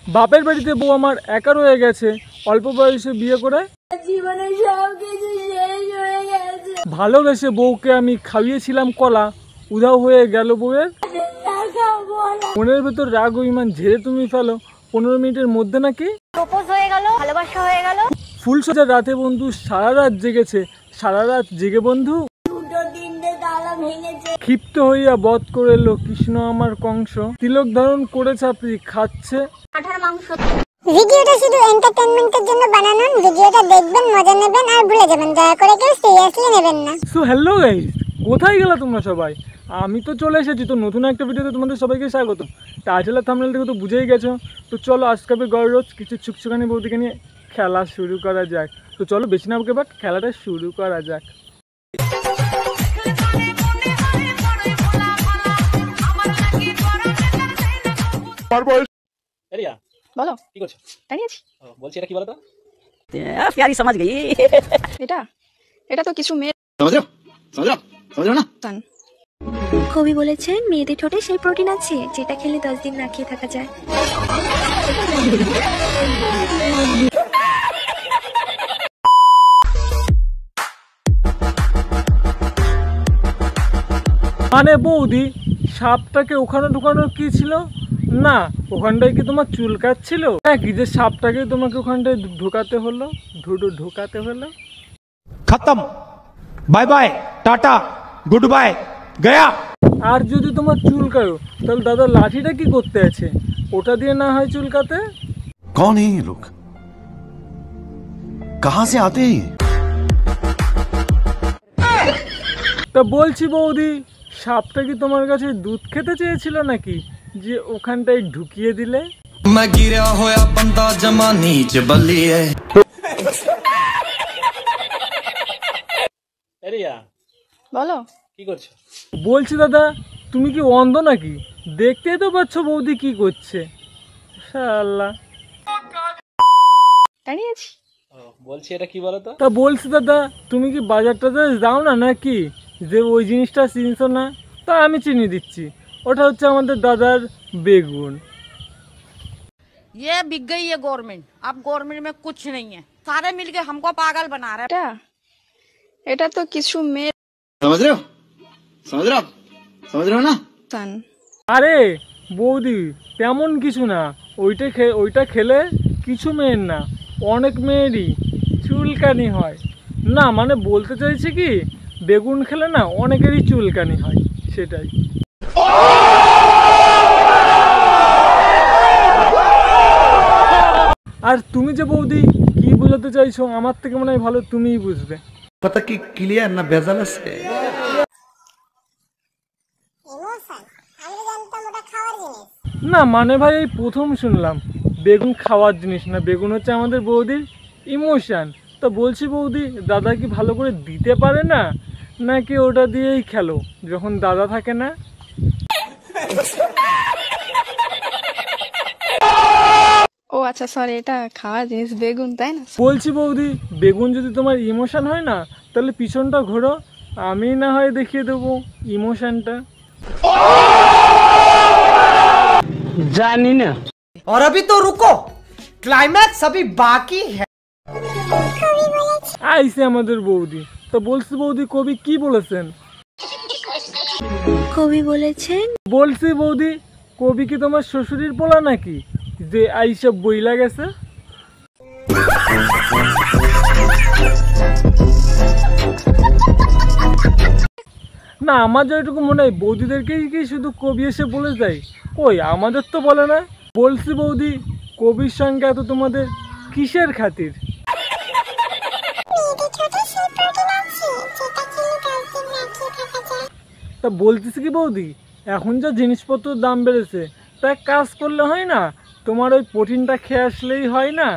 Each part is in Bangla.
বাপের বাড়িতে বউ আমার একা রয়ে গেছে অল্প বয়সে বিয়ে করে। ভালোবেসে বউকে আমি খাইয়েছিলাম কলা, উধাও হয়ে গেল বউয়ের। মনের ভেতর রাগ অভিমান ঝেড়ে তুমি ফেলো 15 মিনিটের মধ্যে নাকি প্রপোজ হয়ে গেল, ভালোবাসা হয়ে গেল। ফুল সোজা রাতে বন্ধু সারা রাত জেগেছে, সারা রাত জেগে বন্ধু ক্ষিপ্ত হইয়া বধ করে এলো কৃষ্ণ আমার কংস। তিলক ধারণ করে চাপড়ি খাচ্ছে কাঁঠার মাংস। ভিডিওটা শুধু এন্টারটেইনমেন্টের জন্য বানানো, ভিডিওটা দেখবেন, মজা নেবেন আর ভুলে যাবেন, দয়া করে কেউ সিরিয়াসলি নেবেন না। সো হ্যালো গাইস, কোথায় গেলা তোমরা সবাই? আমি তো চলে এসেছি, তো নতুন একটা ভিডিওতে তোমাদের সবাইকে স্বাগত। টাইটেল আর থাম্বনেল থেকে তো বুঝেই গেছো। তো চলো আজকে গড়রোজ কিছু ছুকছুকানি বৌদিকে নিয়ে খেলা শুরু করা যাক। তো চলো বেশি না বাট খেলাটা শুরু করা যাক। বলো কি করছো? দাঁড়িয়ে আছি। বলছি এটা কি বলো তো? প্যারি সমাজ গই। এটা তো কিছু মেয়ে না। কবি বলেছেন মেয়েদের ঠোঁটে সেই প্রোটিন আছে যেটা খেলে 10 দিন না খেয়ে থাকা যায়। মানে বৌদি সাপটাকে ওখানে ঢুকানোর কি ছিল? না ওখানটায় কি তোমার চুল কাটছিল নাকি যে সাপটাকে তোমাকে ওখানটায় ঢোকাতে হলো? ঢোকাতে হলো। खत्म, bye bye, tata, good bye, गया। আর যদি তোমার চুলকায়ও তাহলে দাদা লাঠিটা কি করতে আছে? ওটা দিয়ে না হয় চুলকাতে। कौन है ये लोग, कहां से आते हैं? তা বলছি বৌদি সাপটা কি তোমার কাছে দুধ খেতে চেয়েছিল নাকি যে ওখানটায় ঢুকিয়ে দিলে? मैं गिरा होया बंदा जमा नीच बल्लिए। এরিয়া বলো কি করছো? বলছি দাদা তুমি কি অন্ধ নাকি? দেখতেই তো পাচ্ছ বৌদি কি করছে। শালা দাঁড়িয়ে আছি। বলছি এটা কি বলো তো? তা বলছি দাদা তুমি কি বাজার টাজার যাও না নাকি যে ওই জিনিসটা চিনছো না? তা আমি চিনি দিচ্ছি, ওটা হচ্ছে আমাদের দাদার বেগুন। ये बिक गई है गवर्नमेंट, अब गवर्नमेंट में कुछ नहीं है, सारे मिलके हमको पागल बना रहे हैं। এটা তো কিছু মেয়ে समझ रहे हो ना? আরে বৌদি তেমন কিছু না, ওইটা খেলে কিছু মেয়ের না অনেক মেয়েরই চুলকানি হয়। না মানে বলতে চাইছি কি বেগুন খেলে না অনেকেরই চুলকানি হয়, সেটাই। আর তুমি যে বৌদি কি বোঝাতে চাইছো আমার থেকে মনে হয় ভালো তুমিই বুঝবে। पता की क्लियर ना बेजाल से ইমোশন আমি জানতাম ওটা খাওয়ার জিনিস। না মানে ভাই এই প্রথম শুনলাম বেগুন খাওয়ার জিনিস না, বেগুন হচ্ছে আমাদের বৌদির ইমোশন। তো বলছি বৌদি দাদা কি ভালো করে দিতে পারে না নাকি ওটা দিয়েই খেলো যখন দাদা থাকে না? ও আচ্ছা সরি, এটা খাওয়ার জিনিস বেগুন, তাই না? বলছি বৌদি বেগুন যদি তোমার ইমোশন হয় না তাহলে পিছনটা ঘোরো, আমি না হয় দেখিয়ে দেবো ইমোশনটা। जानी ना। और अभी तो रुको, क्लाइमैक्स अभी बाकी है। আইসে আমাদের বৌদি। তো বলছি বৌদি কবি কি বলেছেন? কবি বলেছেন বলছি বৌদি কবি কি তোমার শ্বশুরের পোলা নাকি যে আইসা বইলা গেছে? না আমার যেটুকু মনে হয় বৌদিদেরকেই কি শুধু কবি এসে বলে যায়, কই আমাদের তো বলে না। বলছি বৌদি কবির সঙ্গে এত তোমাদের কিসের খাতির? তা বলতেছি কি বৌদি এখন যা জিনিসপত্রের দাম বেড়েছে তা এক কাজ করলে হয় না, তোমার ওই প্রোটিনটা খেয়ে আসলেই হয় না?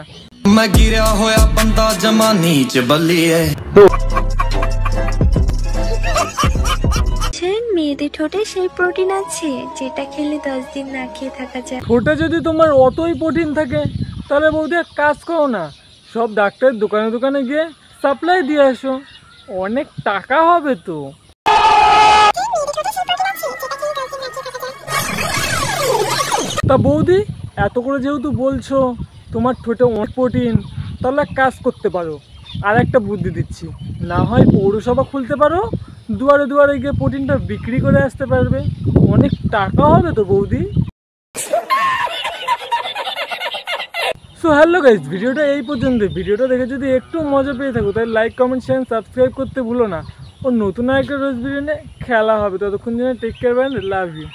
मैं गिरा होया बंदा जमा नीच बल्लिए। মেয়েদের ঠোঁটে সেই প্রোটিন আছে যেটা খেলে 10 দিন না খেয়ে থাকা যায়। ঠোঁটে যদি তোমার অতই প্রোটিন থাকে তাহলে বৌদি এক কাজ করো না, সব ডাক্তারের দোকানে দোকানে গিয়ে সাপ্লাই দিয়ে আসো, অনেক টাকা হবে তো। তা বৌদি, এত করে যেহেতু বলছো তোমার ঠোঁটে অনেক প্রোটিন, তাহলে এক কাজ করতে পারো, আর একটা বুদ্ধি দিচ্ছি, না হয় পৌরসভা খুলতে পারো, দুয়ারে দুয়ারে গিয়ে প্রোটিনটা বিক্রি করে আসতে পারবে, অনেক টাকা হবে তো বৌদি। সো হ্যালো গাইস, ভিডিওটা এই পর্যন্ত। ভিডিওটা দেখে যদি একটু মজা পেয়ে থাকো তাহলে লাইক, কমেন্ট, শেয়ার, সাবস্ক্রাইব করতে ভুলো না। ও নতুন একটা রোজ ভিডিও নিয়ে খেলা হবে, ততক্ষণ জন্য টেক কেয়ার, লাভ ইউ।